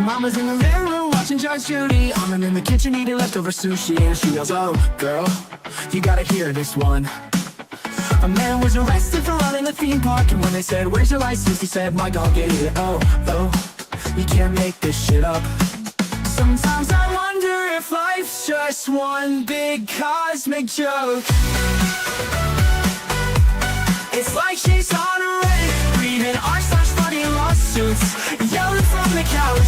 mama's in the living room watching Judge Judy. I'm in the kitchen eating leftover sushi, and she goes, oh, girl, you gotta hear this one. A man was arrested for running a theme park, and when they said, where's your license? He said, my dog ate it. Oh, you can't make this shit up. Sometimes I wonder if life's just one big cosmic joke. It's like she's on a Reddit, reading r/funny lawsuits, yelling from the couch.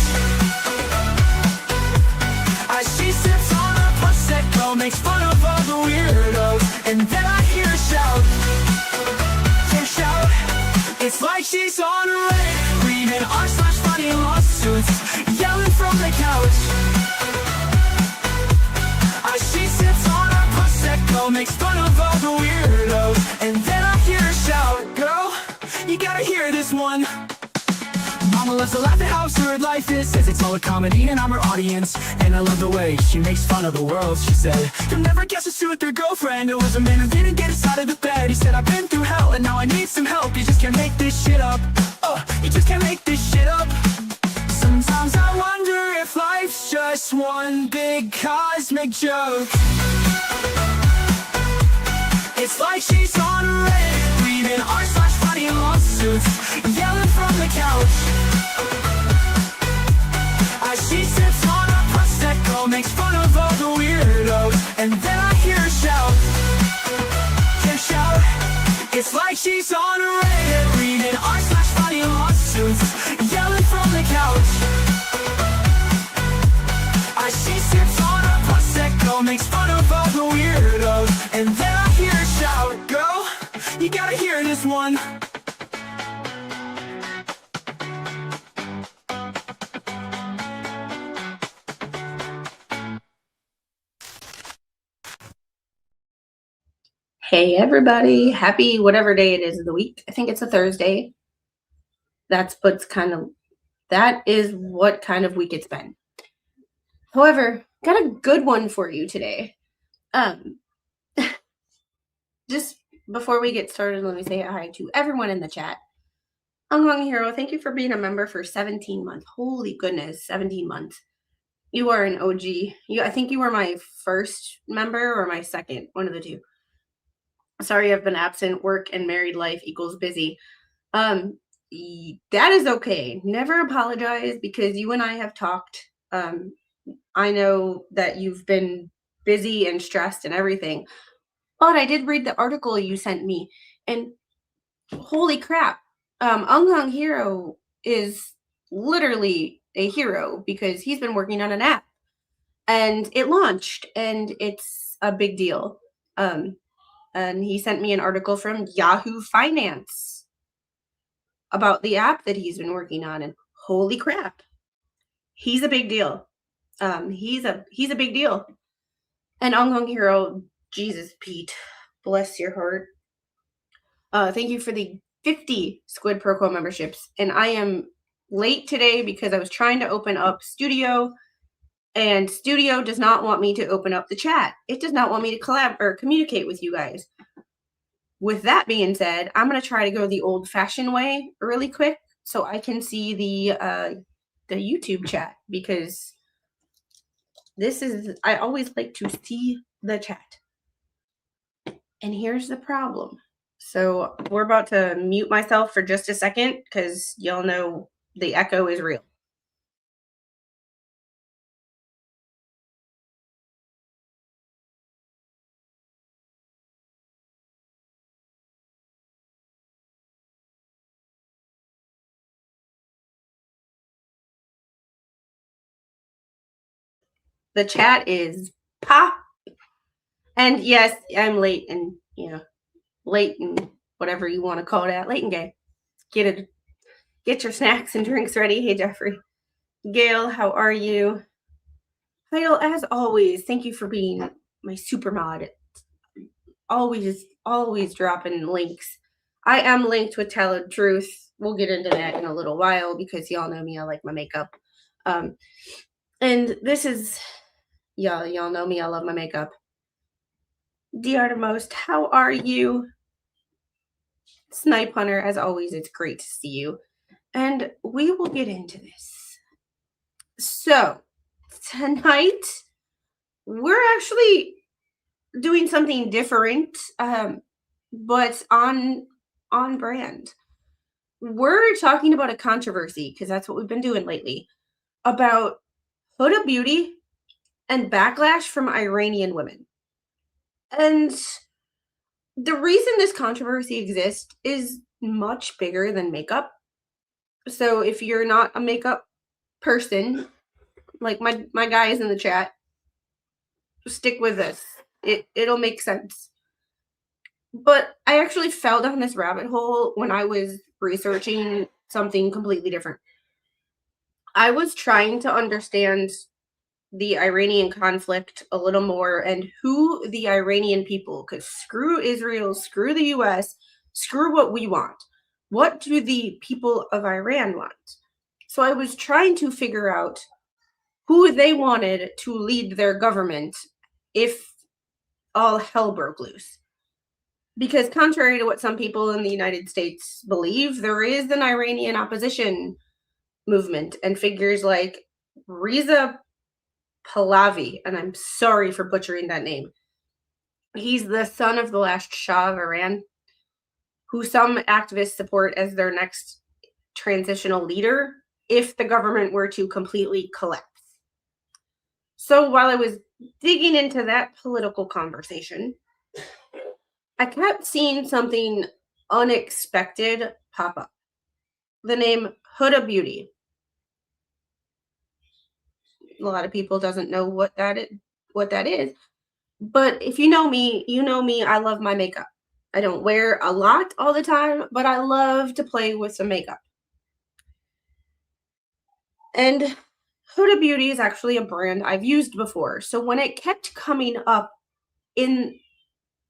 As she sips on her Prosecco, makes fun of all the weirdos, and then I hear her shout. It's like she's on a Reddit, reading r/funny lawsuits, yelling from the couch. As she sips on her Prosecco, makes fun of all the weirdos, and then I hear her shout, girl, you gotta hear this one. Mama loves to laugh at how absurd life is, says it's all a comedy and I'm her audience. And I love the way she makes fun of the world. She said, you'll never guess who's with their girlfriend. It was a man who didn't get us out of the bed. He said, I've been through hell and now I need some help. You just can't make this shit up. You just can't make this shit up. Sometimes I wonder if life's just one big cosmic joke. It's like she's on a Reddit, reading r/funny lawsuits, yelling from the couch. As she sips on her Prosecco, makes fun of all the weirdos, and then I hear her shout. It's like she's on a Reddit, reading r/funny lawsuits, yelling from the couch. As she sips on her Prosecco, makes fun of all the weirdos, and then I hear her shout, girl, you gotta hear this one. Hey everybody, happy whatever day it is of the week. I think it's a Thursday. That is what kind of week it's been. However, got a good one for you today. Just before we get started, let me say hi to everyone in the chat. Ungung Hero, thank you for being a member for 17 months. Holy goodness, 17 months. You are an OG. I think you were my first member or my second, one of the two. Sorry, I've been absent. Work and married life equals busy. That is okay. Never apologize because you and I have talked. I know that you've been busy and stressed and everything. But I did read the article you sent me, and holy crap. Ungung Hero is literally a hero because he's been working on an app. And it launched, and it's a big deal. And he sent me an article from Yahoo Finance about the app that he's been working on. And holy crap, he's a big deal. He's a big deal. And Ungung Hero, Jesus, Pete, bless your heart. Thank you for the 50 Squid Pro Quo memberships. And I am late today because I was trying to open up Studio. And Studio does not want me to open up the chat. It does not want me to communicate with you guys. With that being said, I'm going to try to go the old-fashioned way really quick so I can see the YouTube chat because I always like to see the chat. And here's the problem. So we're about to mute myself for just a second because y'all know the echo is real. The chat is pop. And yes, I'm late and, late and whatever you want to call it, late and gay. Get your snacks and drinks ready. Hey, Jeffrey. Gail, how are you? Title, as always, thank you for being my super mod. Always dropping links. I am linked with Tell the Truth. We'll get into that in a little while because y'all know me. I like my makeup. And this is, y'all know me. I love my makeup. Dearmost, how are you? Snipe Hunter, as always, it's great to see you. And we will get into this. So tonight we're actually doing something different, but on brand. We're talking about a controversy because that's what we've been doing lately about Huda Beauty and backlash from Iranian women. And the reason this controversy exists is much bigger than makeup. So if you're not a makeup person, like my guys in the chat, stick with this. It'll make sense. But I actually fell down this rabbit hole when I was researching something completely different. I was trying to understand the Iranian conflict a little more and who the Iranian people, because screw Israel, screw the US, screw what we want. What do the people of Iran want? So I was trying to figure out who they wanted to lead their government if all hell broke loose. Because contrary to what some people in the United States believe, there is an Iranian opposition movement and figures like Reza Pahlavi, and I'm sorry for butchering that name. He's the son of the last Shah of Iran, who some activists support as their next transitional leader if the government were to completely collapse. So while I was digging into that political conversation, I kept seeing something unexpected pop up. The name Huda Beauty. A lot of people doesn't know what that is. But if you know me, I love my makeup. I don't wear a lot all the time, but I love to play with some makeup. And Huda Beauty is actually a brand I've used before. So when it kept coming up in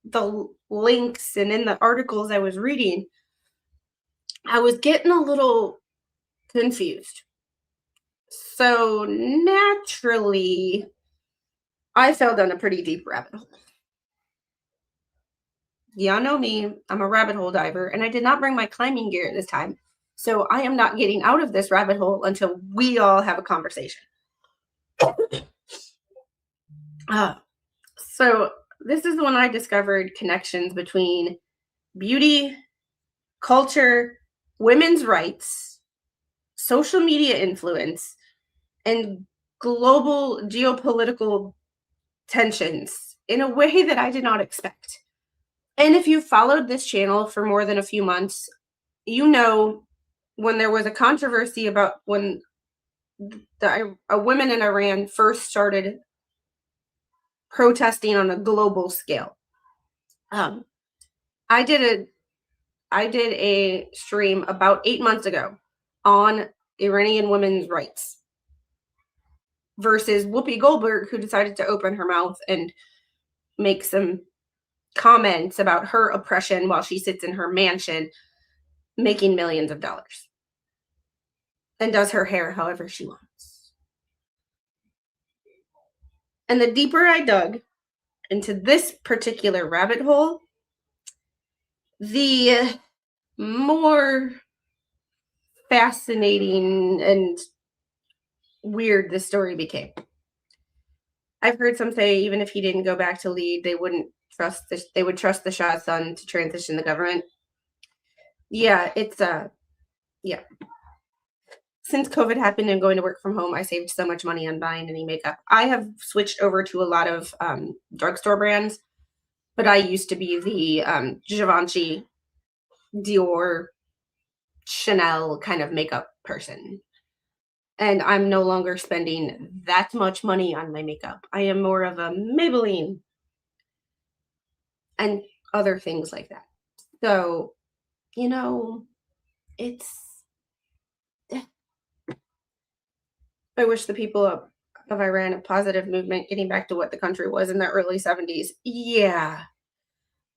the links and in the articles I was reading, I was getting a little confused. So naturally, I fell down a pretty deep rabbit hole. Y'all know me, I'm a rabbit hole diver, and I did not bring my climbing gear this time. So I am not getting out of this rabbit hole until we all have a conversation. So this is when I discovered connections between beauty, culture, women's rights, social media influence, and global geopolitical tensions in a way that I did not expect. And if you followed this channel for more than a few months, you know when there was a controversy about when a women in Iran first started protesting on a global scale. I did a stream about 8 months ago on Iranian women's rights versus Whoopi Goldberg, who decided to open her mouth and make some comments about her oppression while she sits in her mansion making millions of dollars and does her hair however she wants. And the deeper I dug into this particular rabbit hole, the more fascinating and weird the story became. I've heard some say even if he didn't go back to lead, they would trust the Shah's son to transition the government. Yeah, yeah. Since COVID happened and going to work from home, I saved so much money on buying any makeup. I have switched over to a lot of drugstore brands, but I used to be the Givenchy, Dior, Chanel kind of makeup person. And I'm no longer spending that much money on my makeup. I am more of a Maybelline and other things like that. So, it's I wish the people of Iran a positive movement getting back to what the country was in the early 70s. Yeah.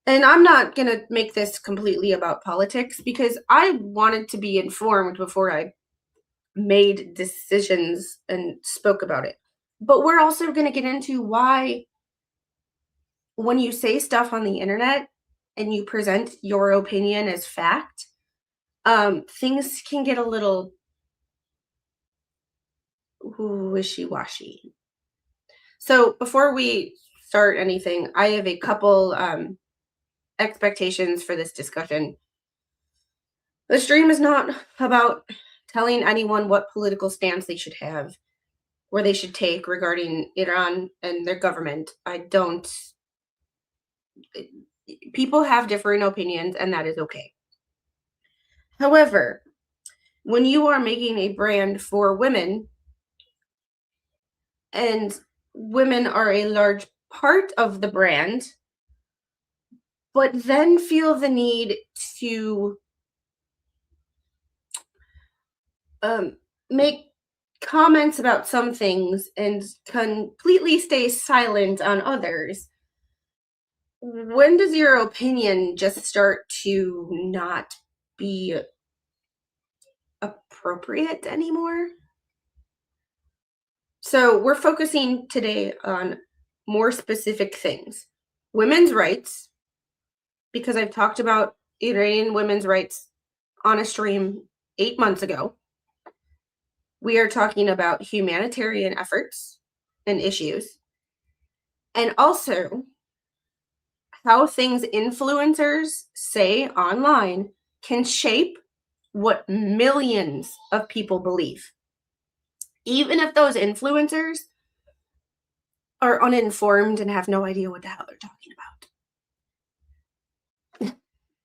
And I'm not going to make this completely about politics because I wanted to be informed before I made decisions and spoke about it. But we're also going to get into why when you say stuff on the internet and you present your opinion as fact, things can get a little wishy-washy. So before we start anything, I have a couple expectations for this discussion. The stream is not about telling anyone what political stance they should have or they should take regarding Iran and their government. I don't. People have differing opinions, and that is okay. However, when you are making a brand for women, and women are a large part of the brand, but then feel the need to make comments about some things and completely stay silent on others, when does your opinion just start to not be appropriate anymore? So we're focusing today on more specific things. Women's rights, because I've talked about Iranian women's rights on a stream 8 months ago. We are talking about humanitarian efforts and issues, and also how things influencers say online can shape what millions of people believe. Even if those influencers are uninformed and have no idea what the hell they're talking about.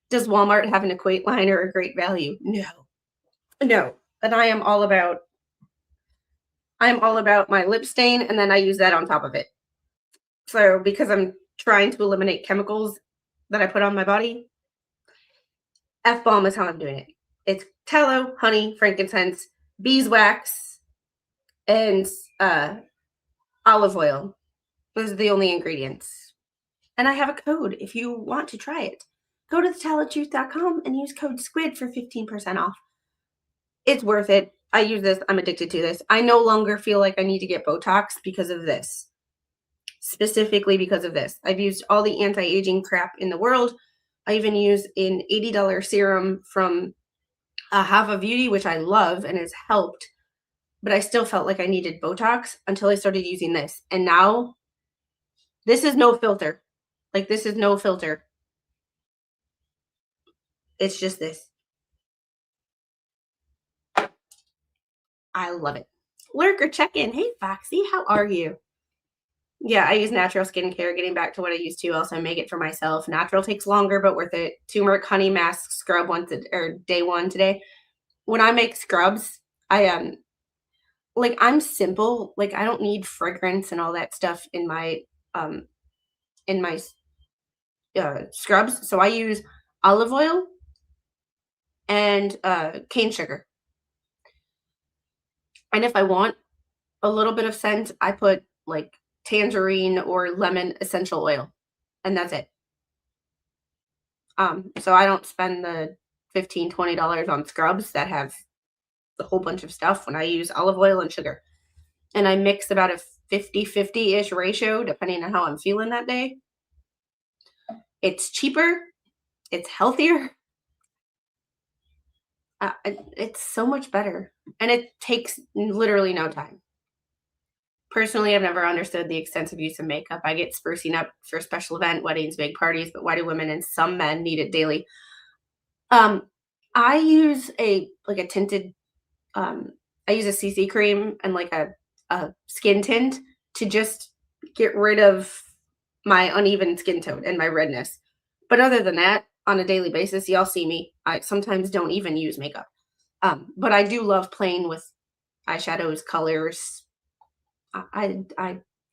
Does Walmart have an equate line or a great value? No. No. And I am all about my lip stain, and then I use that on top of it. So because I'm trying to eliminate chemicals that I put on my body, F-bomb is how I'm doing it. It's tallow, honey, frankincense, beeswax, and olive oil. Those are the only ingredients. And I have a code if you want to try it. Go to thetalentjuice.com and use code SQUID for 15% off. It's worth it. I use this. I'm addicted to this. I no longer feel like I need to get Botox because of this. Specifically because of this. I've used all the anti-aging crap in the world. I even use an $80 serum from Huda Beauty, which I love and has helped. But I still felt like I needed Botox until I started using this. And now, this is no filter. Like, this is no filter. It's just this. I love it. Lurker, check in. Hey, Foxy, how are you? Yeah, I use natural skincare. Getting back to what I used to, also make it for myself. Natural takes longer, but worth it. Turmeric honey mask scrub day one today. When I make scrubs, I'm simple. Like, I don't need fragrance and all that stuff in my scrubs. So I use olive oil and cane sugar. And if I want a little bit of scent, I put like tangerine or lemon essential oil, and that's it. So I don't spend the $15, $20 on scrubs that have a whole bunch of stuff when I use olive oil and sugar. And I mix about a 50-50-ish ratio depending on how I'm feeling that day. It's cheaper. It's healthier. It's so much better. And it takes literally no time. Personally, I've never understood the extensive use of makeup. I get sprucing up for a special event, weddings, big parties, but why do women and some men need it daily? I use a tinted, I use a CC cream and like a skin tint to just get rid of my uneven skin tone and my redness. But other than that, on a daily basis, y'all see me. I sometimes don't even use makeup. But I do love playing with eyeshadows, colors. I'm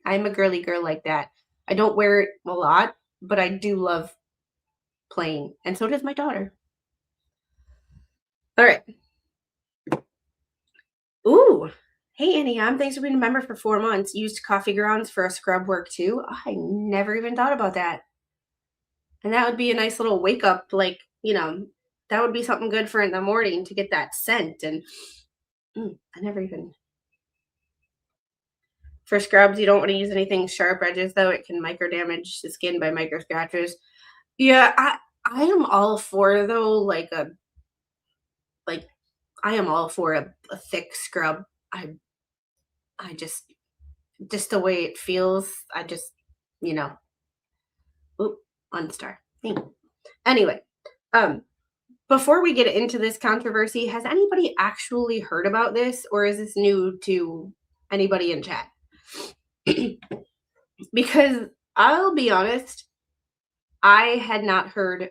a girly girl like that. I don't wear it a lot, but I do love playing, and so does my daughter. All right. Ooh. Hey, Annie, thanks for being a member for 4 months. Used coffee grounds for a scrub work too. I never even thought about that. And that would be a nice little wake up, that would be something good for in the morning to get that scent. And I never even. For scrubs, you don't want to use anything sharp edges, though. It can micro damage the skin by micro scratches. Yeah, I am all for, though, I am all for a thick scrub. I just the way it feels, I just, you know, oop, unstar. Anyway, um, before we get into this controversy, has anybody actually heard about this, or is this new to anybody in chat? Because I'll be honest, I had not heard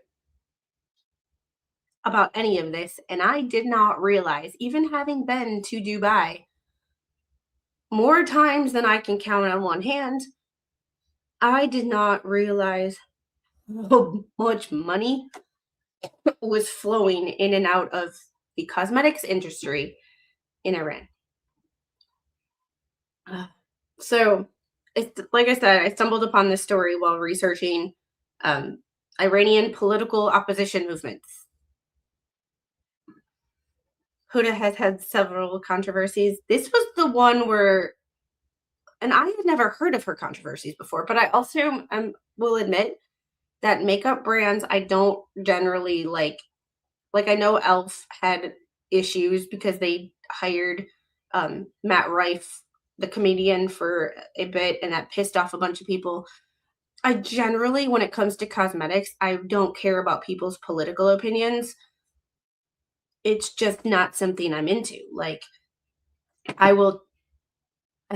about any of this, and I did not realize, even having been to Dubai more times than I can count on one hand, I did not realize how much money was flowing in and out of the cosmetics industry in Iran. So, it's like I said, I stumbled upon this story while researching Iranian political opposition movements. Huda has had several controversies. This was the one where, and I had never heard of her controversies before, but I also will admit that makeup brands I don't generally like. Like, I know Elf had issues because they hired Matt Rife, the comedian, for a bit, and that pissed off a bunch of people. I generally, when it comes to cosmetics, I don't care about people's political opinions. It's just not something I'm into. Like, I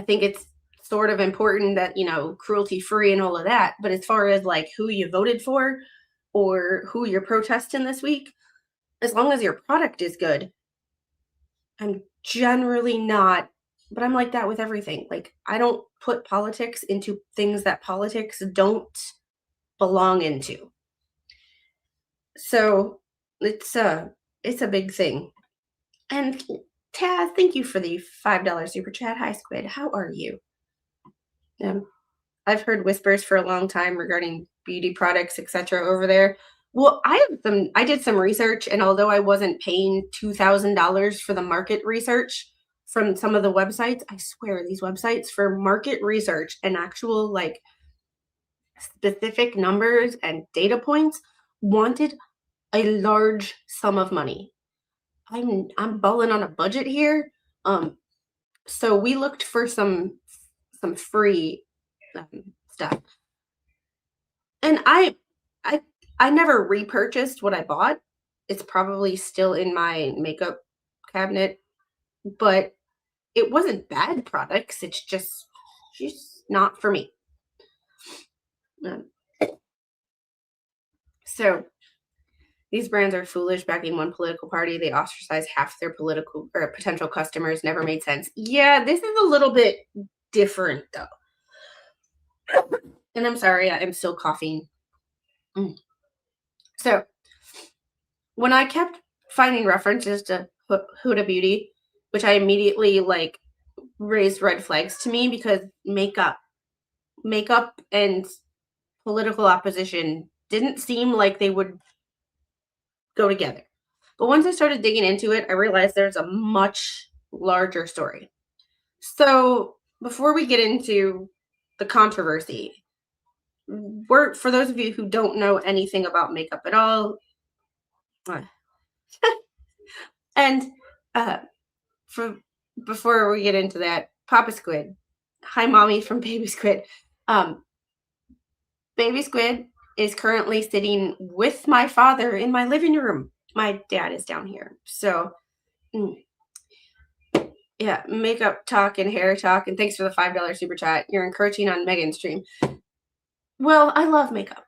think it's sort of important that, cruelty free and all of that. But as far as like who you voted for or who you're protesting this week, as long as your product is good, I'm generally not, but I'm like that with everything. Like, I don't put politics into things that politics don't belong into. So it's a big thing. And Taz, thank you for the $5 super chat. Hi, Squid. How are you? I've heard whispers for a long time regarding beauty products, etc. over there. Well, I did some research, and although I wasn't paying $2,000 for the market research from some of the websites, I swear these websites for market research and actual like specific numbers and data points wanted a large sum of money. I'm balling on a budget here. So we looked for some free stuff. And I never repurchased what I bought. It's probably still in my makeup cabinet, but it wasn't bad products. It's just not for me. So these brands are foolish, backing one political party. They ostracize half their political or potential customers. Never made sense. Yeah, this is a little bit different though. And I'm sorry, I am still coughing. So when I kept finding references to Huda Beauty, which I immediately like raised red flags to me, because makeup and political opposition didn't seem like they would go together. But once I started digging into it, I realized there's a much larger story. So before we get into the controversy, for those of you who don't know anything about makeup at all, and before we get into that, Papa Squid, hi mommy from Baby Squid. Baby Squid is currently sitting with my father in my living room. My dad is down here. So yeah, makeup talk and hair talk, and thanks for the $5 super chat. You're encouraging on Megan's stream. Well, I love makeup.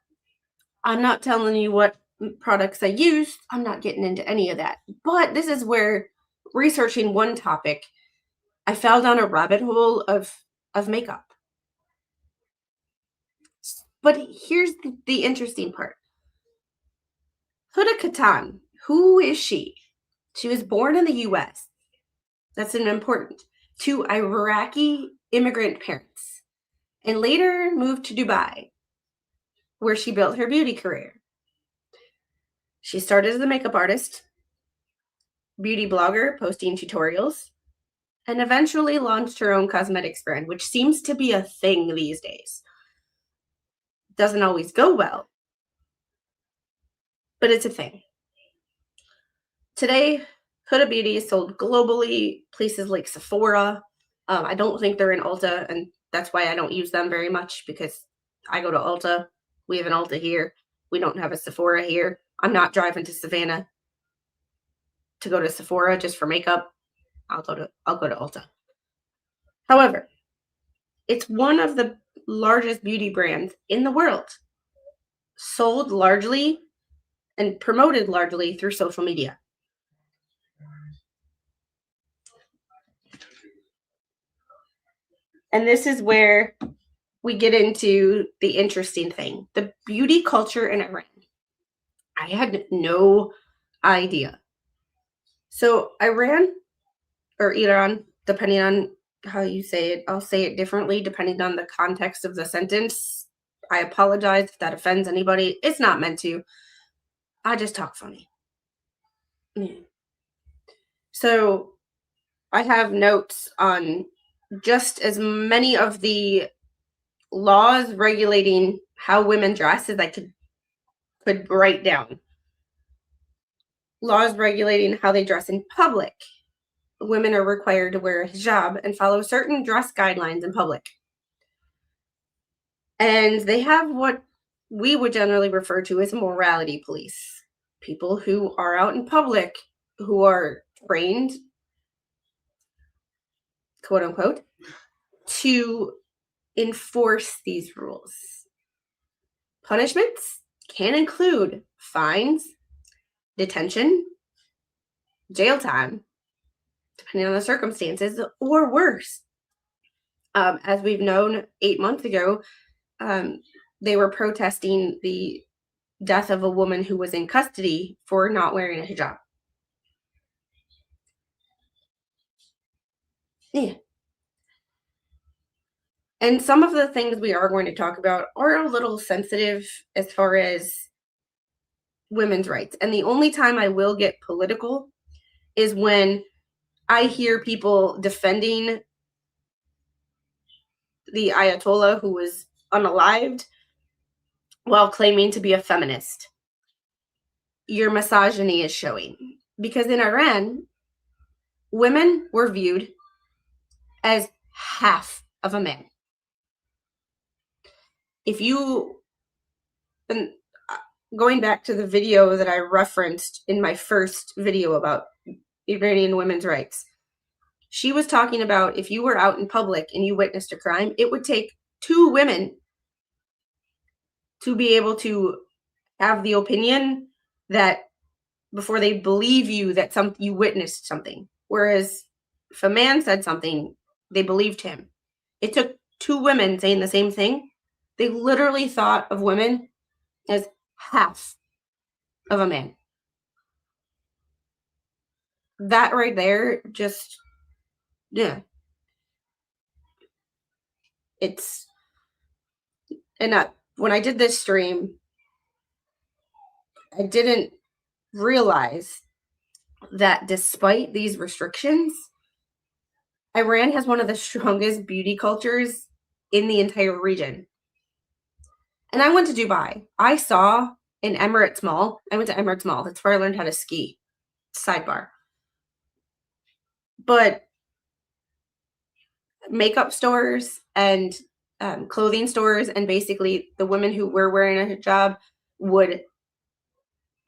I'm not telling you what products I use. I'm not getting into any of that. But this is where, researching one topic, I fell down a rabbit hole of makeup. But here's the interesting part. Huda Katan, who is she? She was born in the US. That's an important. To Iraqi immigrant parents, and later moved to Dubai, where she built her beauty career. She started as a makeup artist, beauty blogger, posting tutorials, and eventually launched her own cosmetics brand, which seems to be a thing these days. Doesn't always go well, but it's a thing. Today, Huda Beauty is sold globally, places like Sephora, I don't think they're in Ulta, and that's why I don't use them very much, because I go to Ulta. We have an Ulta here. We don't have a Sephora here. I'm not driving to Savannah to go to Sephora just for makeup. I'll go to Ulta. However, it's one of the largest beauty brands in the world, sold largely and promoted largely through social media. And this is where we get into the interesting thing, the beauty culture in Iran. I had no idea. So Iran, or Iran, depending on how you say it, I'll say it differently depending on the context of the sentence. I apologize if that offends anybody. It's not meant to. I just talk funny. So I have notes on just as many of the laws regulating how women dress as I could write down. Laws regulating how they dress in public. Women are required to wear a hijab and follow certain dress guidelines in public. And they have what we would generally refer to as morality police. People who are out in public, who are trained, quote unquote, to enforce these rules. Punishments can include fines, detention, jail time, depending on the circumstances, or worse. As we've known, 8 months ago, they were protesting the death of a woman who was in custody for not wearing a hijab. Yeah. And some of the things we are going to talk about are a little sensitive as far as women's rights. And the only time I will get political is when I hear people defending the Ayatollah who was unalived while claiming to be a feminist. Your misogyny is showing. Because in Iran, women were viewed as half of a man. If you, and going back to the video that I referenced in my first video about Iranian women's rights, she was talking about if you were out in public and you witnessed a crime, it would take 2 women to be able to have the opinion that before they believe you that you witnessed something. Whereas if a man said something, they believed him. It took 2 women saying the same thing. They literally thought of women as half of a man. That right there, just, yeah. It's, and when I did this stream, I didn't realize that despite these restrictions, Iran has one of the strongest beauty cultures in the entire region. And I went to Dubai. I saw in Emirates Mall, I went to Emirates Mall. That's where I learned how to ski. Sidebar. But makeup stores and clothing stores, and basically the women who were wearing a hijab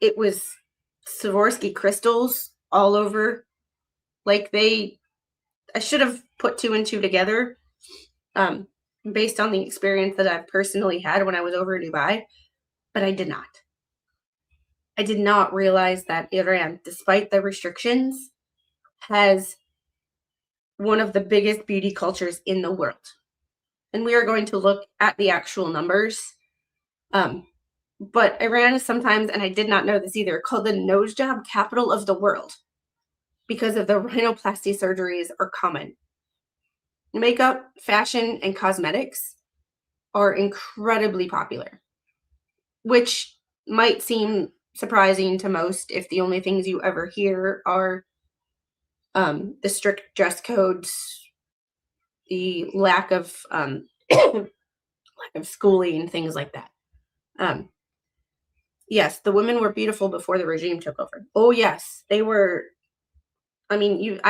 it was Swarovski crystals all over. Like I should have put 2 and 2 together based on the experience that I've personally had when I was over in Dubai, but I did not. I did not realize that Iran, despite the restrictions, has one of the biggest beauty cultures in the world. And we are going to look at the actual numbers. But Iran is sometimes, and I did not know this either, called the nose job capital of the world because of the rhinoplasty surgeries are common. Makeup, fashion, and cosmetics are incredibly popular, which might seem surprising to most if the only things you ever hear are the strict dress codes, the lack of schooling, things like that. Yes, the women were beautiful before the regime took over. Oh yes, they were. I mean,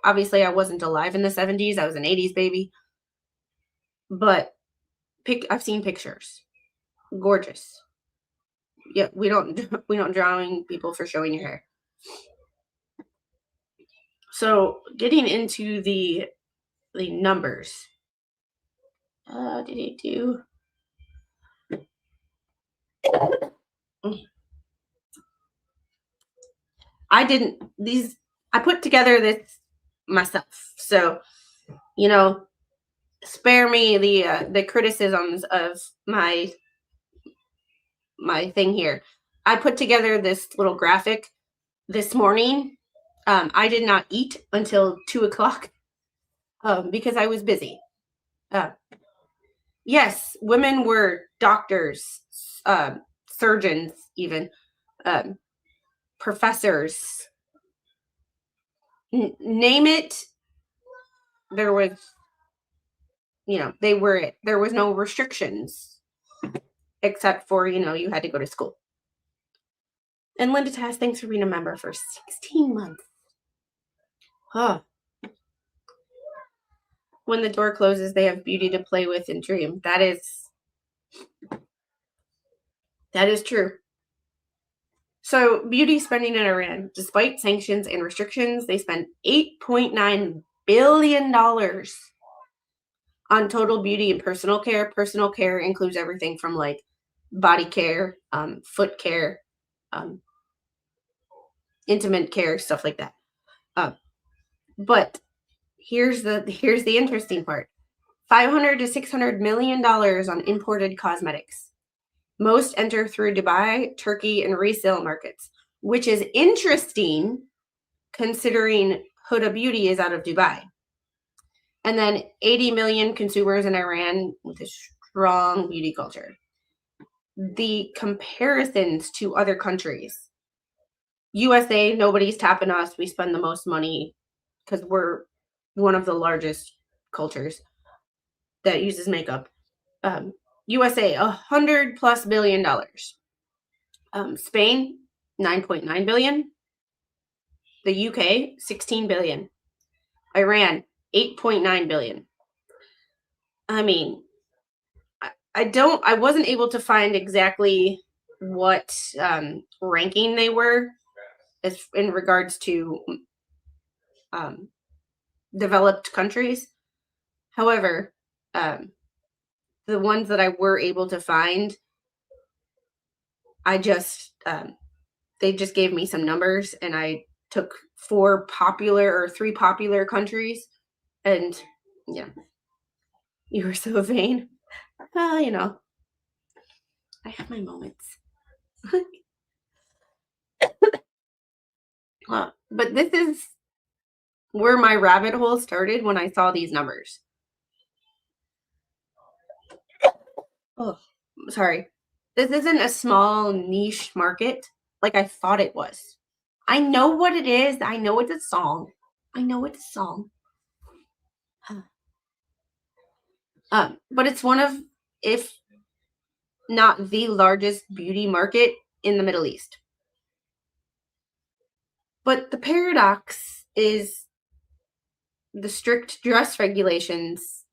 Obviously, I wasn't alive in the 70s. I was an 80s baby. But I've seen pictures. Gorgeous. Yeah, we don't drown people for showing your hair. So getting into the numbers. Did it do? I didn't these I put together this myself. So, spare me the criticisms of my thing here. I put together this little graphic this morning. I did not eat until 2 o'clock because I was busy. Yes, women were doctors, surgeons, even professors. Name it. There was, they were it. There was no restrictions except for, you had to go to school. And Linda Tass, thanks for being a member for 16 months. Huh. When the door closes, they have beauty to play with and dream. That is true. So beauty spending in Iran, despite sanctions and restrictions, they spent $8.9 billion on total beauty and personal care. Personal care includes everything from like body care, foot care, intimate care, stuff like that. But here's the interesting part: $500 to $600 million on imported cosmetics. Most enter through Dubai, Turkey, and resale markets, which is interesting considering Huda Beauty is out of Dubai. And then 80 million consumers in Iran with a strong beauty culture. The comparisons to other countries. USA, nobody's tapping us. We spend the most money because we're one of the largest cultures that uses makeup. USA, $100+ billion. Spain, 9.9 billion. The UK, 16 billion. Iran, 8.9 billion. I mean, I wasn't able to find exactly what ranking they were as in regards to developed countries. However, the ones that I were able to find, they just gave me some numbers, and I took 3 popular countries, and yeah, you were so vain. I have my moments. But this is where my rabbit hole started when I saw these numbers. Oh, sorry. This isn't a small niche market like I thought it was. I know what it is. I know it's a song. But it's one of, if not the largest beauty market in the Middle East. But the paradox is the strict dress regulations,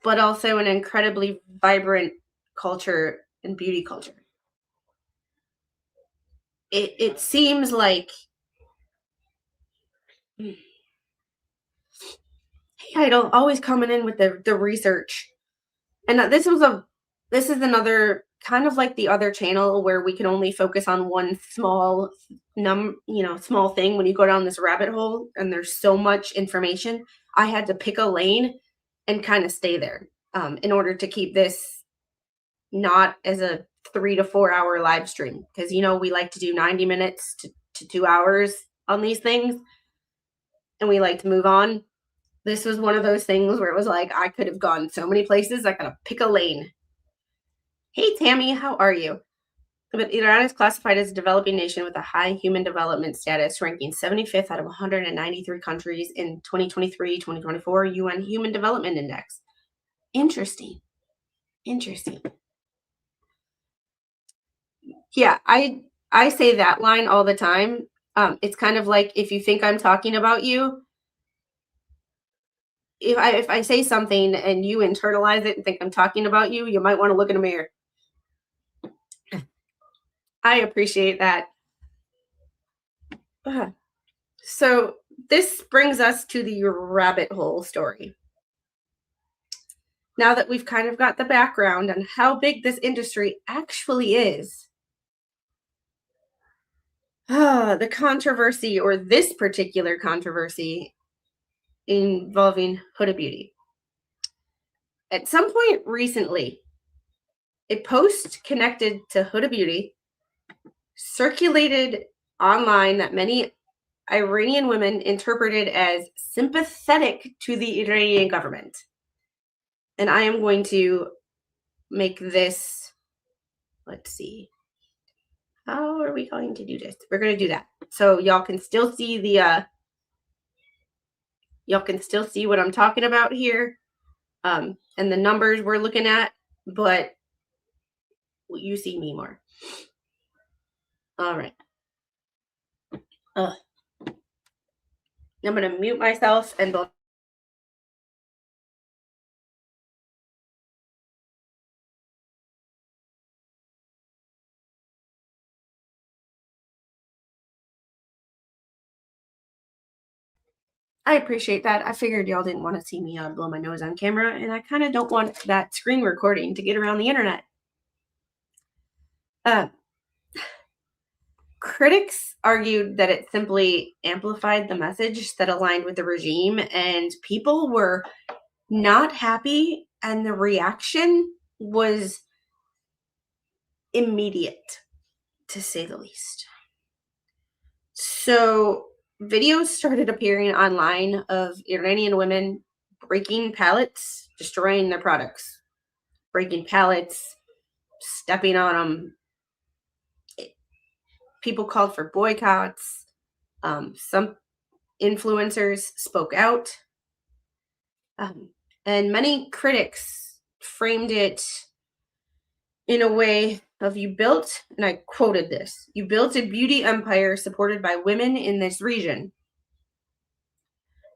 but also an incredibly vibrant culture and beauty culture. It seems like I don't always coming in with the research. And this is another kind of like the other channel where we can only focus on one small small thing. When you go down this rabbit hole and there's so much information, I had to pick a lane and kind of stay there in order to keep this not as a 3 to 4 hour live stream, because we like to do 90 minutes to 2 hours on these things, and we like to move on. This was one of those things where it was like I could have gone so many places. I gotta pick a lane. Hey Tammy, how are you? But Iran is classified as a developing nation with a high human development status, ranking 75th out of 193 countries in 2023-2024 UN Human Development Index. Interesting. Yeah, I say that line all the time. It's kind of like, if you think I'm talking about you, if I say something and you internalize it and think I'm talking about you, you might want to look in a mirror. I appreciate that. So this brings us to the rabbit hole story. Now that we've kind of got the background on how big this industry actually is, the controversy, or this particular controversy involving Huda Beauty. At some point recently, a post connected to Huda Beauty circulated online that many Iranian women interpreted as sympathetic to the Iranian government. And I am going to make this, let's see, how are we going to do this? We're going to do that. So y'all can still see what I'm talking about here, and the numbers we're looking at, but you see me more. All right. I'm going to mute myself and I appreciate that. I figured y'all didn't want to see me blow my nose on camera, and I kind of don't want that screen recording to get around the internet. Critics argued that it simply amplified the message that aligned with the regime, and people were not happy, and the reaction was immediate, to say the least. So videos started appearing online of Iranian women breaking pallets, destroying their products, breaking pallets, stepping on them. People called for boycotts. Some influencers spoke out. And many critics framed it in a way of, you built, and I quoted this, you built a beauty empire supported by women in this region.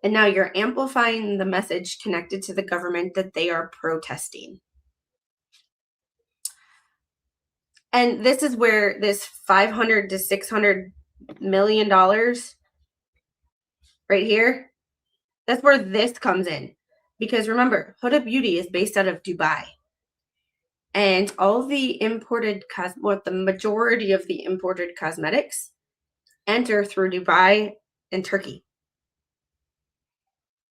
And now you're amplifying the message connected to the government that they are protesting. And this is where this $500 to $600 million right here, that's where this comes in. Because remember, Huda Beauty is based out of Dubai. And all the imported, the majority of the imported cosmetics enter through Dubai and Turkey.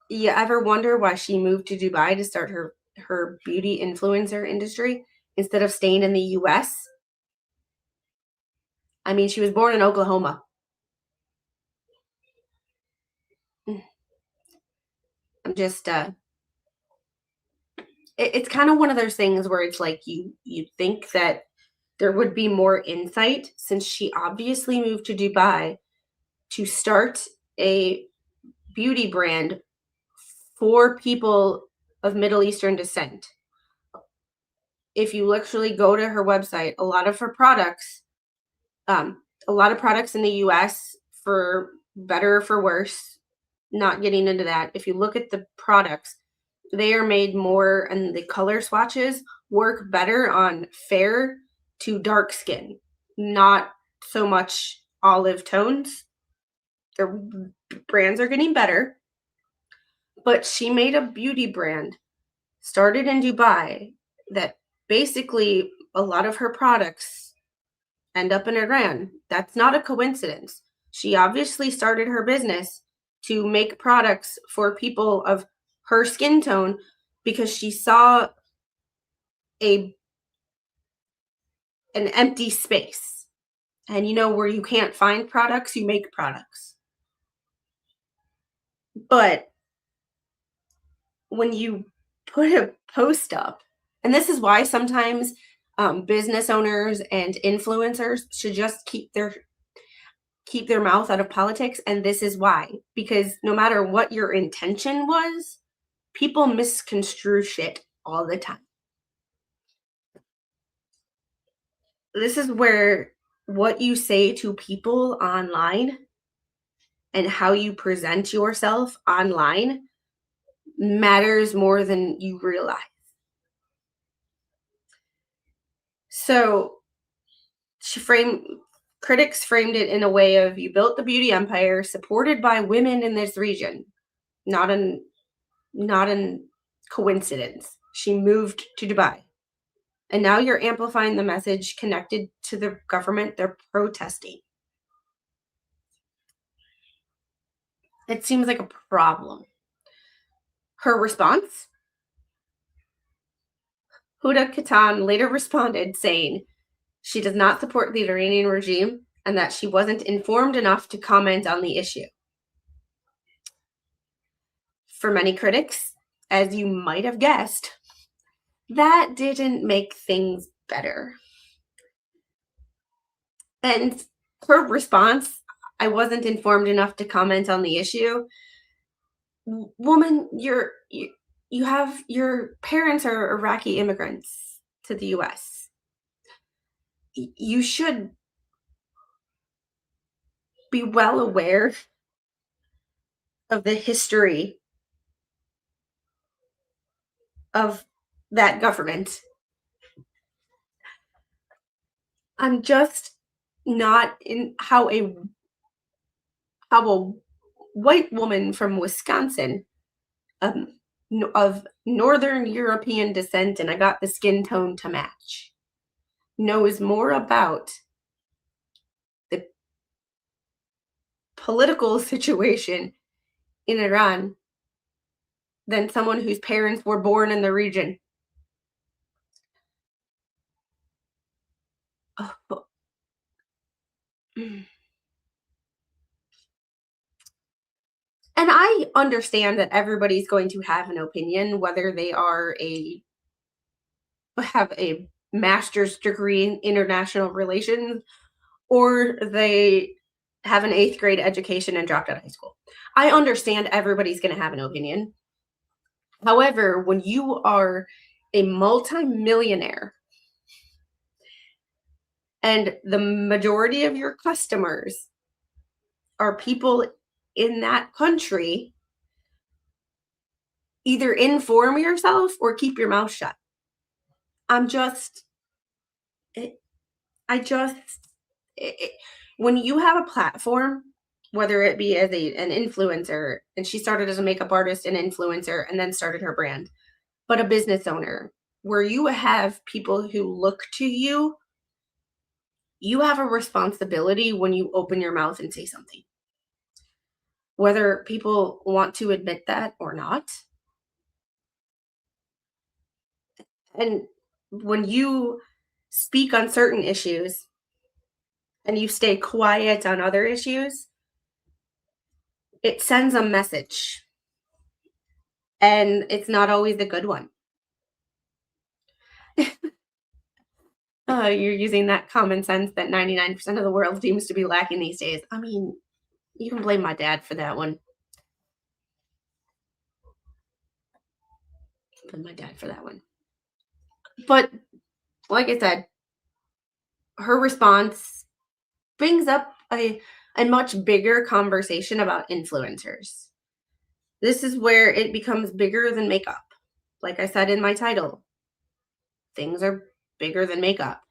You ever wonder why she moved to Dubai to start her beauty influencer industry instead of staying in the US? I mean, she was born in Oklahoma. I'm just, it's kind of one of those things where it's like you think that there would be more insight, since she obviously moved to Dubai to start a beauty brand for people of Middle Eastern descent. If you literally go to her website, a lot of her products, in the US, for better or for worse, not getting into that. If you look at the products, they are made more, and the color swatches work better on fair to dark skin, not so much olive tones. Their brands are getting better, but she made a beauty brand, started in Dubai, that basically a lot of her products end up in Iran. That's not a coincidence. She obviously started her business to make products for people of her skin tone because she saw an empty space. And where you can't find products, you make products. But when you put a post up, and this is why sometimes business owners and influencers should just keep their mouth out of politics. And this is why, because no matter what your intention was, people misconstrue shit all the time. This is where what you say to people online and how you present yourself online matters more than you realize. So critics framed it in a way of, you built the beauty empire supported by women in this region. Not an coincidence. She moved to Dubai. And now you're amplifying the message connected to the government they're protesting. It seems like a problem. Her response? Huda Beauty later responded saying she does not support the Iranian regime and that she wasn't informed enough to comment on the issue. For many critics, as you might have guessed, that didn't make things better. And her response, I wasn't informed enough to comment on the issue. Woman, you have your parents are Iraqi immigrants to the US. You should be well aware of the history of that government. I'm just not in how a white woman from Wisconsin, of Northern European descent, and I got the skin tone to match, knows more about the political situation in Iran than someone whose parents were born in the region. Oh. And I understand that everybody's going to have an opinion, whether they have a master's degree in international relations or they have an 8th grade education and dropped out of high school. I understand everybody's going to have an opinion. However, when you are a multimillionaire and the majority of your customers are people in that country, either inform yourself or keep your mouth shut. When you have a platform, whether it be as an influencer, and she started as a makeup artist and influencer and then started her brand, but a business owner, where you have people who look to you, you have a responsibility when you open your mouth and say something. Whether people want to admit that or not. And when you speak on certain issues and you stay quiet on other issues, it sends a message. And it's not always a good one. You're using that common sense that 99% of the world seems to be lacking these days. I mean, you can blame my dad for that one. But like I said, her response brings up a much bigger conversation about influencers. This is where it becomes bigger than makeup. Like I said in my title, things are bigger than makeup.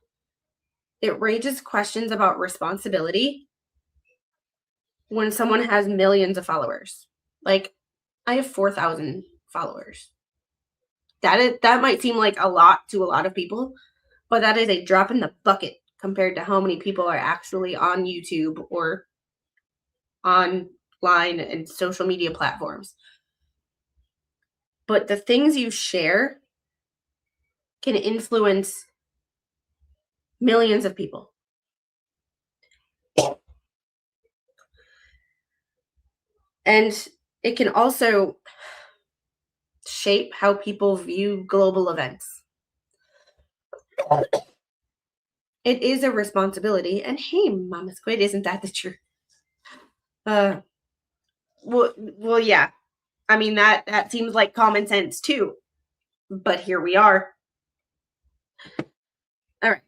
It raises questions about responsibility when someone has millions of followers. Like, I have 4,000 followers. That might seem like a lot to a lot of people, but that is a drop in the bucket compared to how many people are actually on YouTube or online and social media platforms. But the things you share can influence millions of people. And it can also shape how people view global events. It is a responsibility. And hey, Mama Squid, isn't that the truth? Well, yeah. I mean, that seems like common sense too. But here we are. All right.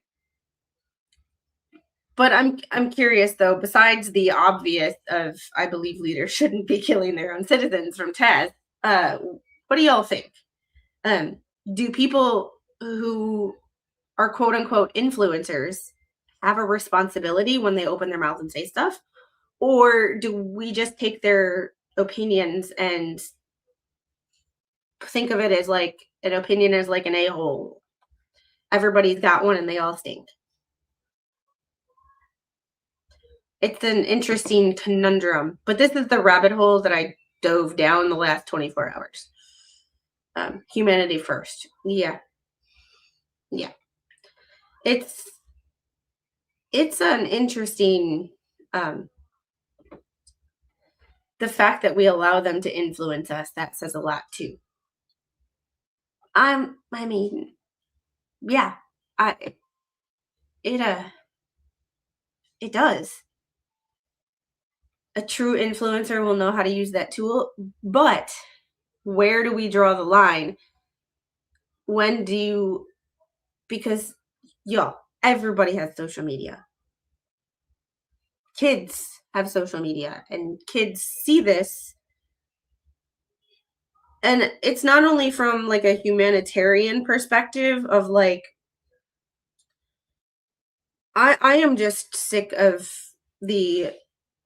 But I'm curious though, besides the obvious of, I believe leaders shouldn't be killing their own citizens from tests, What do y'all think? Do people who are quote unquote influencers have a responsibility when they open their mouth and say stuff? Or do we just take their opinions and think of it as like an opinion as like an a-hole? Everybody's got one and they all stink. It's an interesting conundrum, but this is the rabbit hole that I dove down the last 24 hours. Humanity first. Yeah. It's an interesting the fact that we allow them to influence us, that says a lot too. I mean, yeah, I it does. A true influencer will know how to use that tool, but where do we draw the line? When do you, because y'all, everybody has social media. Kids have social media and kids see this. And it's not only from like a humanitarian perspective of like, I am just sick of the,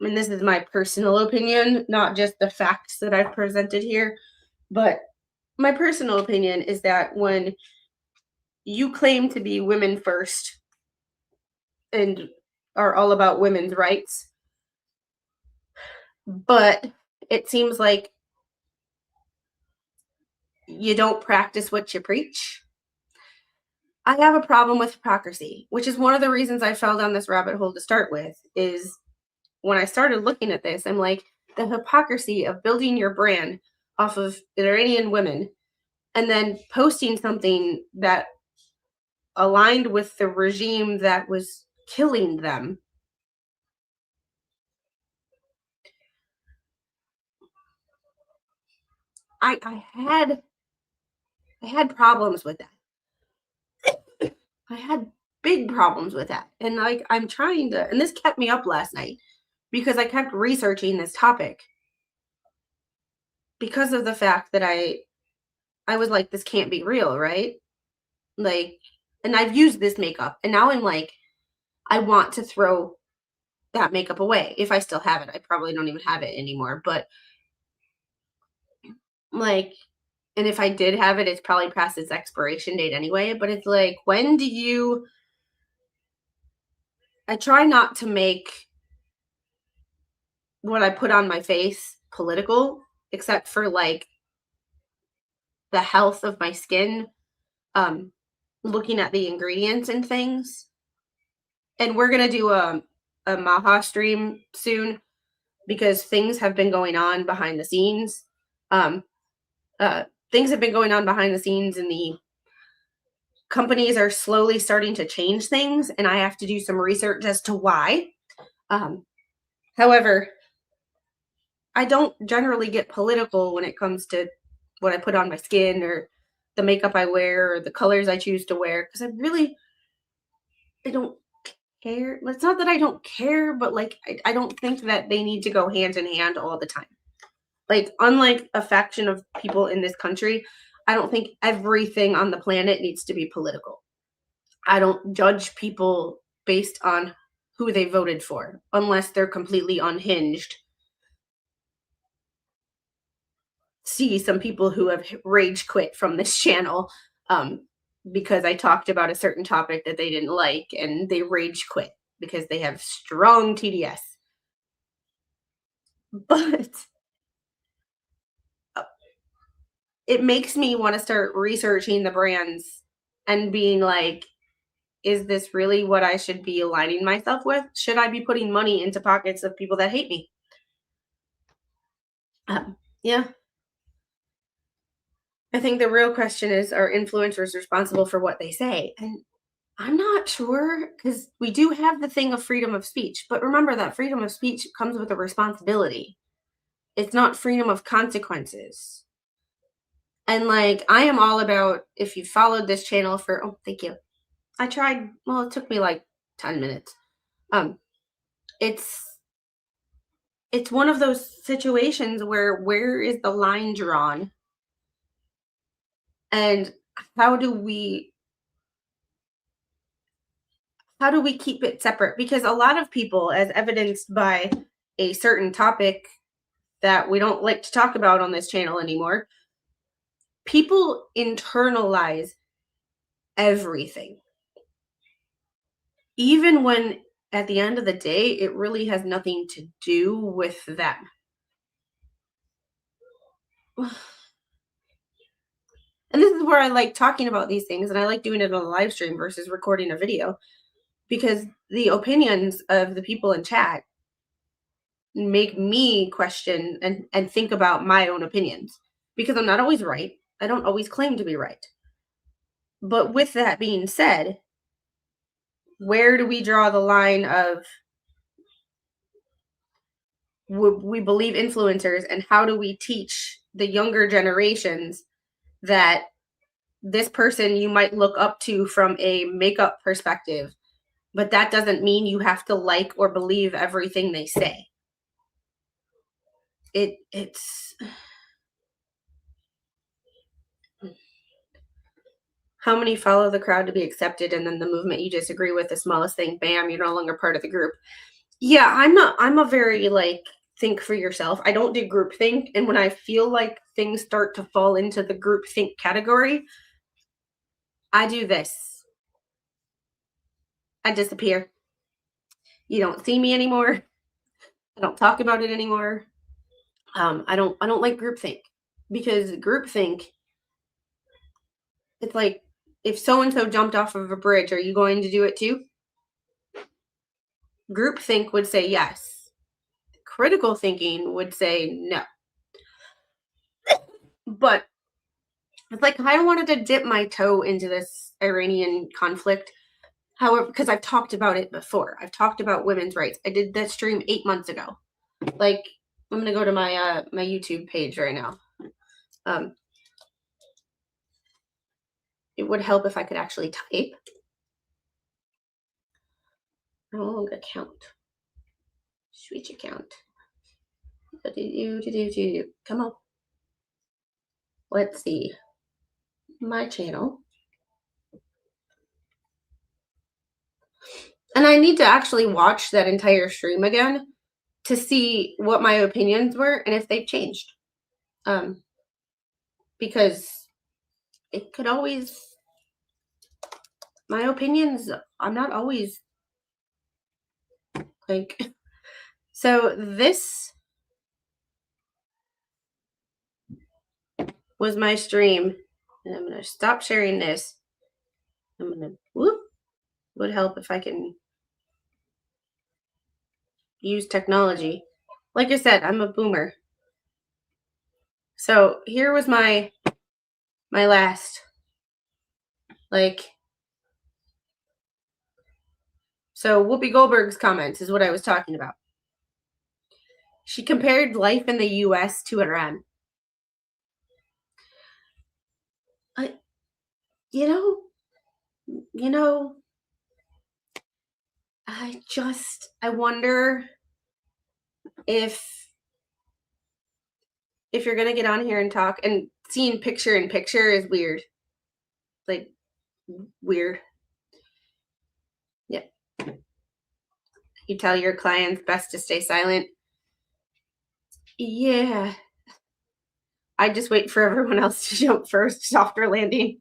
and this is my personal opinion, not just the facts that I've presented here, but my personal opinion is that when you claim to be women first and are all about women's rights, but it seems like you don't practice what you preach. I have a problem with hypocrisy, which is one of the reasons I fell down this rabbit hole to start with, is when I started looking at this, I'm like, the hypocrisy of building your brand off of Iranian women and then posting something that aligned with the regime that was killing them. I had problems with that. I had big problems with that. And like I'm trying to, and this kept me up last night because I kept researching this topic because of the fact that I was like, this can't be real, right? Like, and I've used this makeup and now I'm like, I want to throw that makeup away. If I still have it, I probably don't even have it anymore. But like, and if I did have it, it's probably past its expiration date anyway. But it's like, when do you, I try not to make what I put on my face political, except for like the health of my skin, looking at the ingredients and things. And we're gonna do a Maha stream soon because things have been going on behind the scenes. Things have been going on behind the scenes, and the companies are slowly starting to change things, and I have to do some research as to why. However, I don't generally get political when it comes to what I put on my skin or the makeup I wear or the colors I choose to wear, because I don't care. It's not that I don't care, but like I don't think that they need to go hand in hand all the time. Like, unlike a faction of people in this country, I don't think everything on the planet needs to be political. I don't judge people based on who they voted for, unless they're completely unhinged. See some people who have rage quit from this channel because I talked about a certain topic that they didn't like, and they rage quit because they have strong TDS. But it makes me want to start researching the brands and being like, is this really what I should be aligning myself with? Should I be putting money into pockets of people that hate me? Yeah. I think the real question is, are influencers responsible for what they say? And I'm not sure, because we do have the thing of freedom of speech. But remember that freedom of speech comes with a responsibility. It's not freedom of consequences. And like, I am all about, if you followed this channel for, oh, thank you. I tried, well, it took me like 10 minutes. It's one of those situations where is the line drawn? And how do we keep it separate? Because a lot of people, as evidenced by a certain topic that we don't like to talk about on this channel anymore, people internalize everything, even when at the end of the day it really has nothing to do with them. And this is where I like talking about these things, and I like doing it on a live stream versus recording a video, because the opinions of the people in chat make me question and think about my own opinions, because I'm not always right. I don't always claim to be right. But with that being said, where do we draw the line of we believe influencers, and how do we teach the younger generations that this person you might look up to from a makeup perspective, but that doesn't mean you have to like or believe everything they say? It's how many follow the crowd to be accepted, and then the movement you disagree with, the smallest thing, bam, you're no longer part of the group. Yeah, I'm a very like think for yourself. I don't do group think, and when I feel like things start to fall into the group think category, I do this. I disappear. You don't see me anymore. I don't talk about it anymore. I don't like groupthink, because groupthink, it's like, if so and so jumped off of a bridge, are you going to do it too? Groupthink would say yes. Critical thinking would say no. But it's like, I wanted to dip my toe into this Iranian conflict. However, because I've talked about it before. I've talked about women's rights. I did that stream 8 months ago. Like, I'm gonna go to my my YouTube page right now. It would help if I could actually type. Oh, account. Switch account. Come on. Let's see. My channel. And I need to actually watch that entire stream again to see what my opinions were and if they've changed. Because it could always, my opinions, I'm not always like, so this was my stream, and I'm going to stop sharing this. I'm going to, whoop, would help if I can use technology. Like I said, I'm a boomer. So here was my last, like, so Whoopi Goldberg's comments is what I was talking about. She compared life in the US to Iran. You know, I wonder if you're gonna get on here and talk, and seeing picture in picture is weird. Like, weird. Yeah. You tell your clients best to stay silent. Yeah. I just wait for everyone else to jump first, softer landing.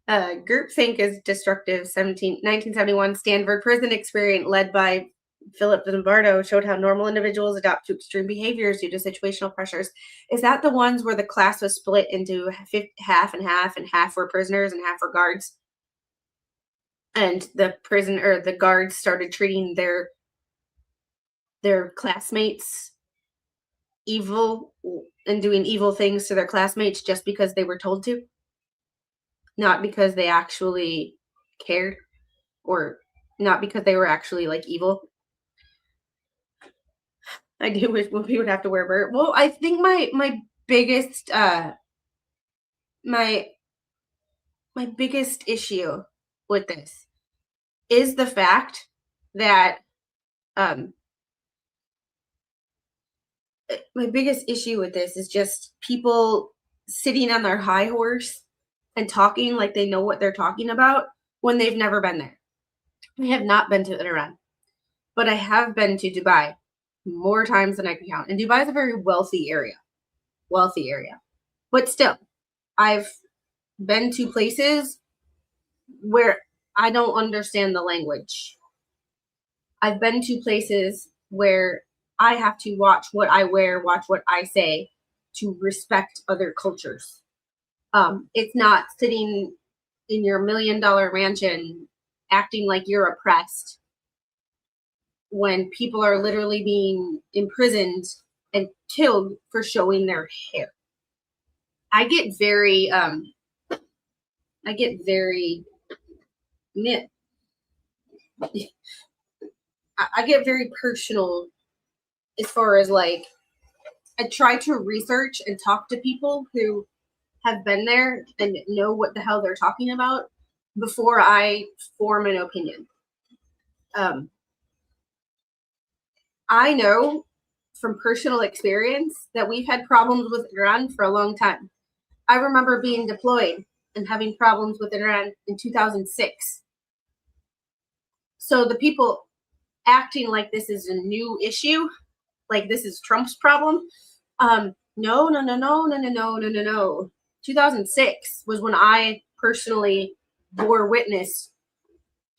Groupthink is destructive. 1971 Stanford prison experiment led by Philip Zimbardo showed how normal individuals adapt to extreme behaviors due to situational pressures. Is that the ones where the class was split into half and half, and half were prisoners and half were guards? And the guards started treating their classmates evil and doing evil things to their classmates just because they were told to, not because they actually cared, or not because they were actually like evil. I do wish we would have to wear bird. Well, I think my biggest my biggest issue with this is the fact that my biggest issue with this is just people sitting on their high horse and talking like they know what they're talking about when they've never been there. I have not been to Iran, but I have been to Dubai more times than I can count. And Dubai is a very wealthy area. But still, I've been to places where I don't understand the language. I've been to places where I have to watch what I wear, watch what I say to respect other cultures. It's not sitting in your $1 million mansion acting like you're oppressed when people are literally being imprisoned and killed for showing their hair. I get very I get very personal as far as like I try to research and talk to people who have been there and know what the hell they're talking about before I form an opinion. I know from personal experience that we've had problems with Iran for a long time. I remember being deployed and having problems with Iran in 2006. So the people acting like this is a new issue, like this is Trump's problem. No. 2006 was when I personally bore witness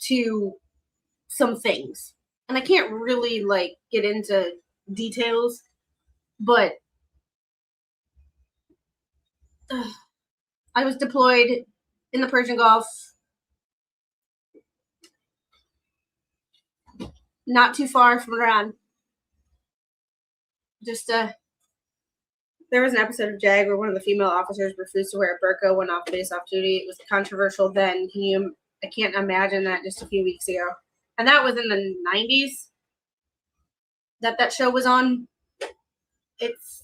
to some things. And I can't really like get into details, but I was deployed in the Persian Gulf, not too far from Iran. Just there was an episode of JAG where one of the female officers refused to wear a burqa when off base off duty. It was controversial then. I can't imagine that just a few weeks ago. And that was in the 90s that show was on. It's,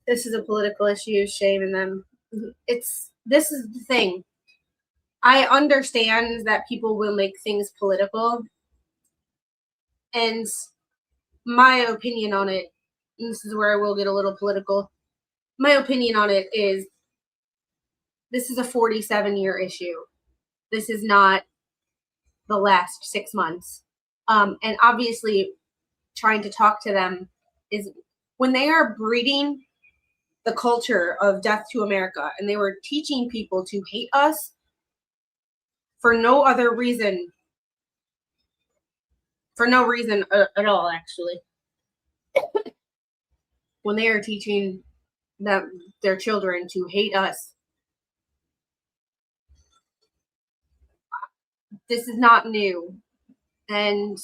this is a political issue, shaming them. This is the thing. I understand that people will make things political. And my opinion on it, and this is where I will get a little political, my opinion on it is this is a 47-year issue. This is not the last 6 months. And obviously, trying to talk to them is when they are breeding the culture of death to America and they were teaching people to hate us for no other reason. For no reason at all, actually. When they are teaching their children to hate us, this is not new. And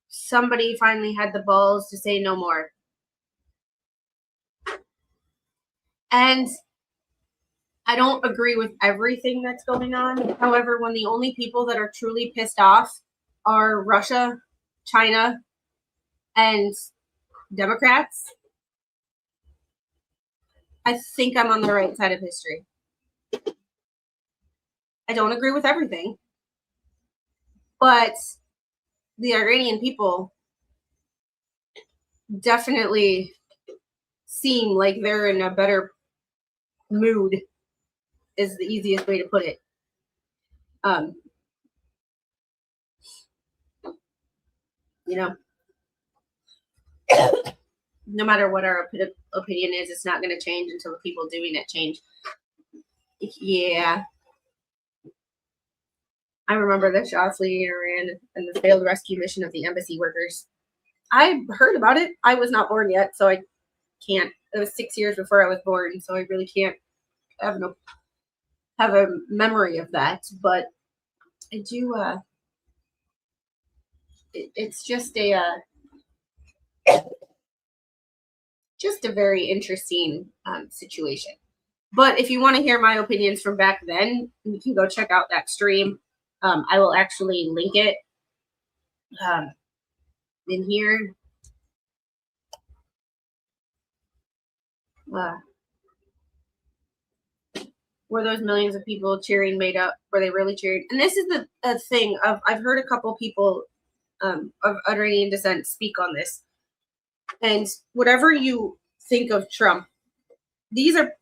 somebody finally had the balls to say no more. And I don't agree with everything that's going on. However, when the only people that are truly pissed off are Russia, China, and Democrats, I think I'm on the right side of history. I don't agree with everything. But the Iranian people definitely seem like they're in a better mood, is the easiest way to put it. No matter what our opinion is, it's not going to change until the people doing it change. Yeah. I remember the shots leading Iran and the failed rescue mission of the embassy workers. I heard about it. I was not born yet, so I can't. It was 6 years before I was born, so I really can't have a memory of that. But I do. It's just a very interesting situation. But if you want to hear my opinions from back then, you can go check out that stream. I will actually link it in here. Were those millions of people cheering made up? Were they really cheering? And this is the thing of I've heard a couple people of Iranian descent speak on this. And whatever you think of Trump, these are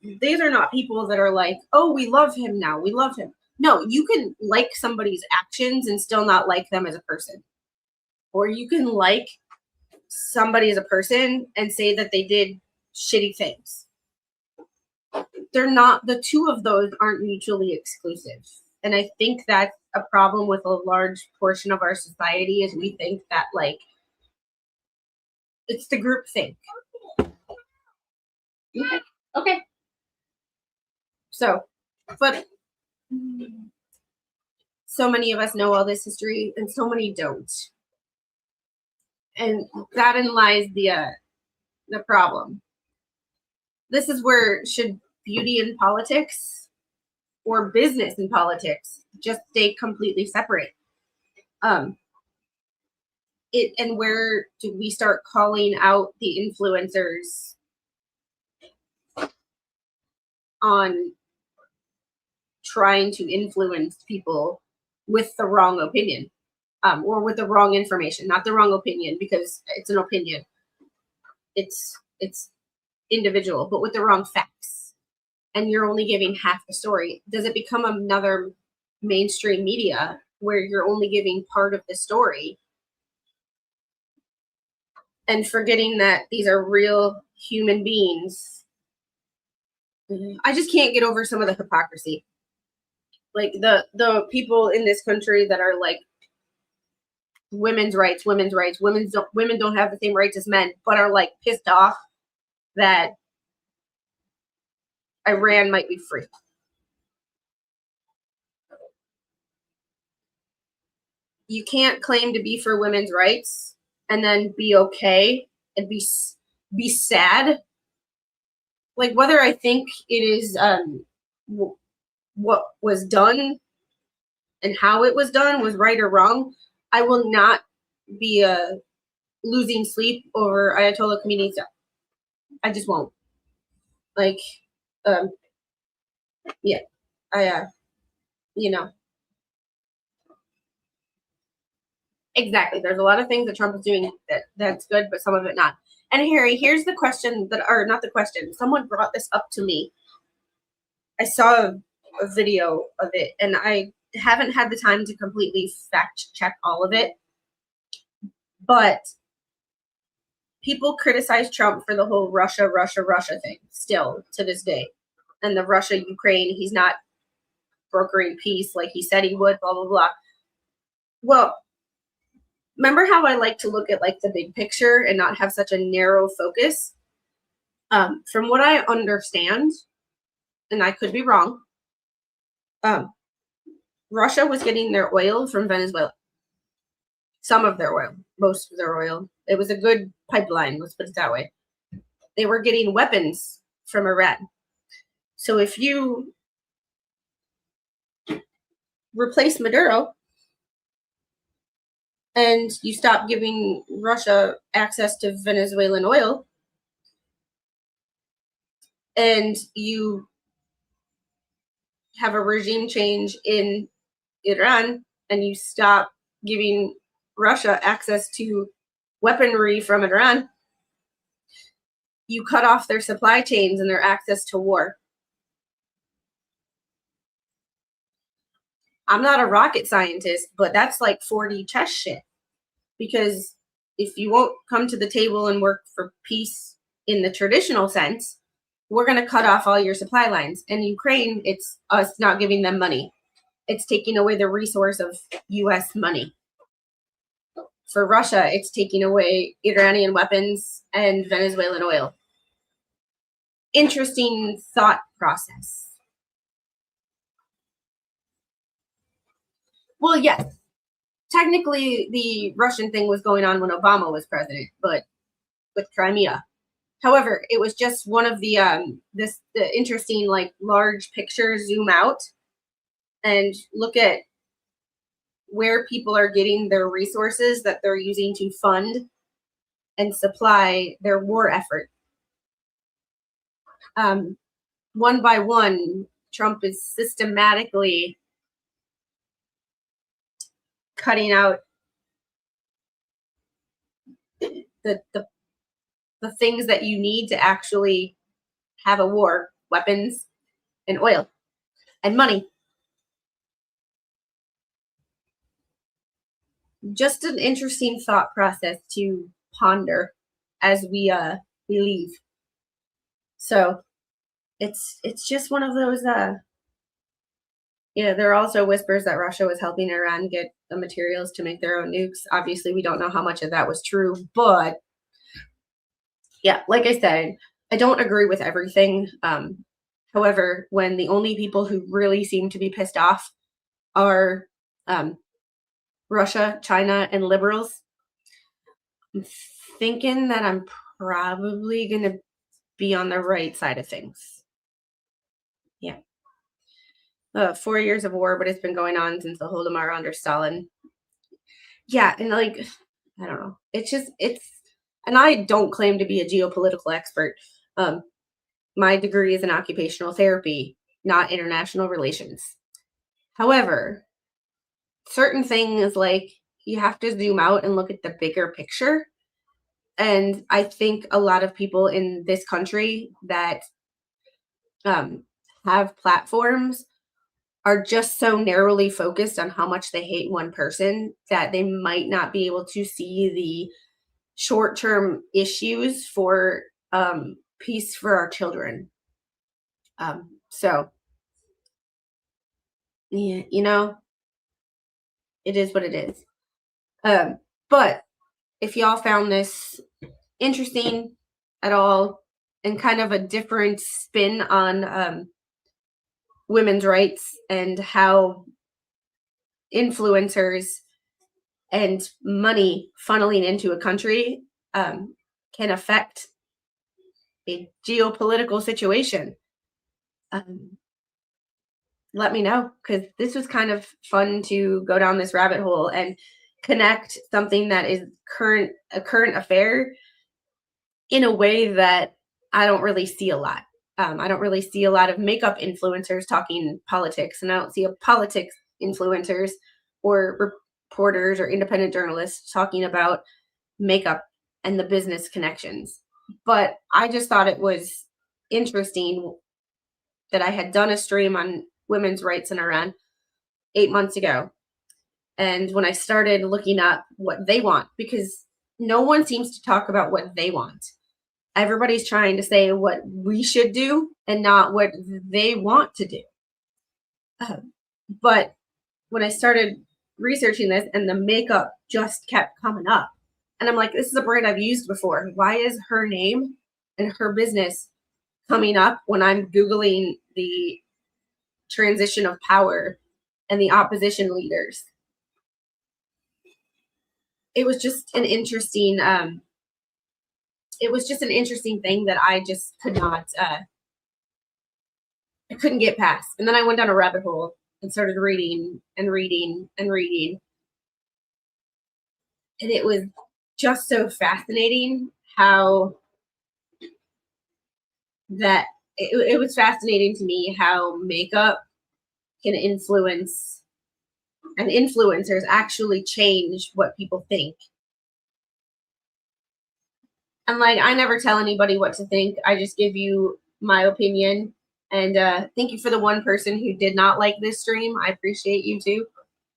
not people that are like, oh, we love him now, we love him. No, you can like somebody's actions and still not like them as a person. Or you can like somebody as a person and say that they did shitty things. They're not, the two of those aren't mutually exclusive. And I think that's a problem with a large portion of our society, is we think that like it's the group think. Okay. Okay. So, but so many of us know all this history and so many don't. And therein lies the problem. This is where, should beauty in politics or business in politics just stay completely separate? And where do we start calling out the influencers on trying to influence people with the wrong opinion, or with the wrong information? Not the wrong opinion, because it's an opinion. It's individual, but with the wrong facts. And you're only giving half the story. Does it become another mainstream media where you're only giving part of the story and forgetting that these are real human beings? I just can't get over some of the hypocrisy. Like the people in this country that are like, women don't have the same rights as men, but are like pissed off that Iran might be free. You can't claim to be for women's rights and then be okay and be sad. Like, whether I think it is what was done and how it was done was right or wrong, I will not be losing sleep over Ayatollah Khomeini's death. I just won't. Like, yeah, you know. Exactly. There's a lot of things that Trump is doing that's good, but some of it not. And Harry, here's the question or not the question. Someone brought this up to me. I saw a video of it, and I haven't had the time to completely fact check all of it. But people criticize Trump for the whole Russia thing still to this day. And the Russia-Ukraine, he's not brokering peace like he said he would, blah, blah, blah. Well, remember how I like to look at like the big picture and not have such a narrow focus? From what I understand, and I could be wrong, Russia was getting their oil from Venezuela. Some of their oil, most of their oil. It was a good pipeline, let's put it that way. They were getting weapons from Iran. So if you replace Maduro and you stop giving Russia access to Venezuelan oil, and you have a regime change in Iran, and you stop giving Russia access to weaponry from Iran, you cut off their supply chains and their access to war. I'm not a rocket scientist, but that's like 4D chess shit. Because if you won't come to the table and work for peace in the traditional sense, we're going to cut off all your supply lines. And Ukraine, it's us not giving them money. It's taking away the resource of U.S. money. For Russia, it's taking away Iranian weapons and Venezuelan oil. Interesting thought process. Well, yes. Technically, the Russian thing was going on when Obama was president, but with Crimea. However, it was just one of the interesting, like, large pictures. Zoom out and look at where people are getting their resources that they're using to fund and supply their war effort. One by one, Trump is systematically cutting out the the things that you need to actually have a war: weapons and oil and money. Just an interesting thought process to ponder as we leave. So it's just one of those yeah, there are also whispers that Russia was helping Iran get the materials to make their own nukes. Obviously, we don't know how much of that was true, but yeah, like I said, I don't agree with everything. However, when the only people who really seem to be pissed off are um, Russia, China, and liberals, I'm thinking that I'm probably going to be on the right side of things. Yeah. 4 years of war, but it's been going on since the Holodomor under Stalin. Yeah, and like, I don't know. And I don't claim to be a geopolitical expert. Um, my degree is in occupational therapy, not international relations. However, certain things like you have to zoom out and look at the bigger picture. And I think a lot of people in this country that have platforms are just so narrowly focused on how much they hate one person that they might not be able to see the short-term issues for peace for our children. So yeah, it is what it is. But if y'all found this interesting at all and kind of a different spin on women's rights and how influencers and money funneling into a country can affect a geopolitical situation, let me know, because this was kind of fun to go down this rabbit hole and connect something that is a current affair in a way that I don't really see a lot. I don't really see a lot of makeup influencers talking politics, and I don't see a politics influencers or reporters or independent journalists talking about makeup and the business connections. But I just thought it was interesting that I had done a stream on women's rights in Iran 8 months ago. And when I started looking up what they want, because no one seems to talk about what they want. Everybody's trying to say what we should do and not what they want to do. But when I started researching this and the makeup just kept coming up, and I'm like, this is a brand I've used before. Why is her name and her business coming up when I'm Googling the transition of power and the opposition leaders? It was just an interesting thing that I just I couldn't get past. And then I went down a rabbit hole and started reading and reading and reading. And it was just so fascinating how it was fascinating to me how makeup can influence, and influencers actually change what people think. And like, I never tell anybody what to think. I just give you my opinion. And thank you for the one person who did not like this stream. I appreciate you too.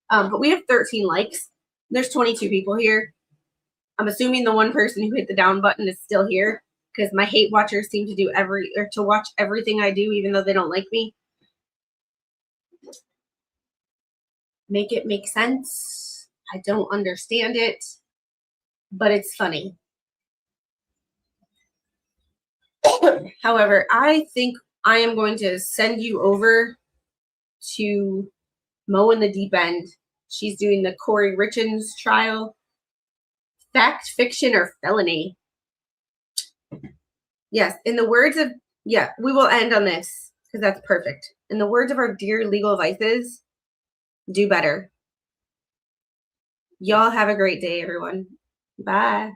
But we have 13 likes. There's 22 people here. I'm assuming the one person who hit the down button is still here, because my hate watchers seem to watch everything I do, even though they don't like me. Make it make sense. I don't understand it, but it's funny. However, I think I am going to send you over to Mo in the Deep End. She's doing the Corey Richins trial. Fact, fiction, or felony? Yes, in the words of, we will end on this because that's perfect. In the words of our dear legal vices, do better. Y'all have a great day, everyone. Bye.